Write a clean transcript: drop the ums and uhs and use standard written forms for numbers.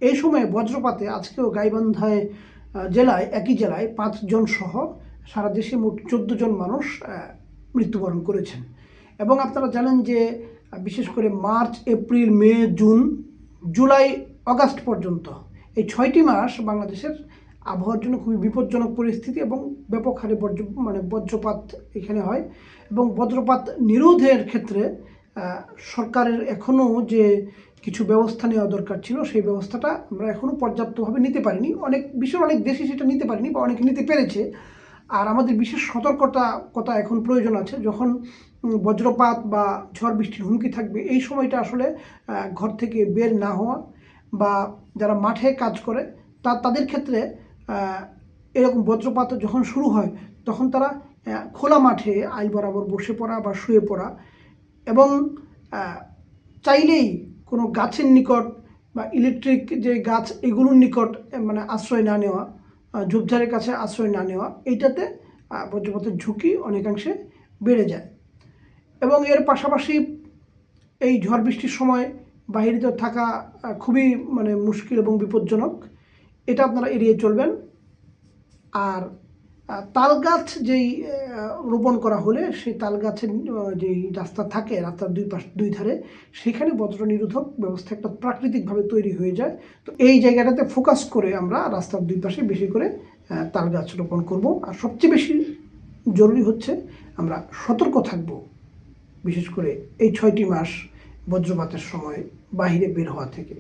এই সময়ে বজ্রপাতে আজকেও গাইবান্ধায় জেলায় একই জেলায় 5 জন সহ সারা দেশে মোট 14 জন মানুষ মৃত্যুবরণ করেছেন। এবং আপনারা জানেন যে বিশেষ করে মার্চ, এপ্রিল, মে, জুন, জুলাই, আগস্ট পর্যন্ত এই 6টি মাস বাংলাদেশের আবহাওয়ার জন্য খুবই বিপজ্জনক পরিস্থিতি এবং ব্যাপক হারে বজ্রপাত এখানে হয়। এবং বজ্রপাত নিরোধের ক্ষেত্রে সরকারের এখনও যে কিছু ব্যবস্থা নেওয়া দরকার ছিল সেই ব্যবস্থাটা আমরা এখনও পর্যাপ্তভাবে নিতে পারিনি। বিশ্বের অনেক দেশই সেটা নিতে পারেনি বা অনেকে নিতে পেরেছে। আর আমাদের বিশেষ সতর্কতা এখন প্রয়োজন আছে। যখন বজ্রপাত বা ঝড় বৃষ্টির হুমকি থাকবে এই সময়টা আসলে ঘর থেকে বের না হওয়া, বা যারা মাঠে কাজ করে তাদের ক্ষেত্রে এরকম বজ্রপাত যখন শুরু হয় তখন তারা খোলা মাঠে আইল বরাবর বসে পড়া বা শুয়ে পড়া, এবং চাইলেই কোনো গাছের নিকট বা ইলেকট্রিক যে গাছ এগুলোর নিকট আশ্রয় না নেওয়া, ঝোপঝাড়ের কাছে আশ্রয় না নেওয়া, এইটাতে বজ্রপাতের ঝুঁকি অনেকাংশে বেড়ে যায়। এবং এর পাশাপাশি এই ঝড় বৃষ্টির সময় বাইরে থাকা খুবই মুশকিল এবং বিপজ্জনক, এটা আপনারা এড়িয়ে চলবেন। আর তাল গাছ যেই রোপণ করা হলে সেই তাল গাছের যেই রাস্তা থাকে, রাস্তার দুই ধারে, সেখানে বজ্র নিরোধক ব্যবস্থা একটা প্রাকৃতিকভাবে তৈরি হয়ে যায়। তো এই জায়গাটাতে ফোকাস করে আমরা রাস্তার দুই পাশে বেশি করে তাল গাছ রোপণ করব। আর সবচেয়ে বেশি জরুরি হচ্ছে আমরা সতর্ক থাকব, বিশেষ করে এই 6টি মাস বজ্রপাতের সময় বাহিরে বের হওয়া থেকে।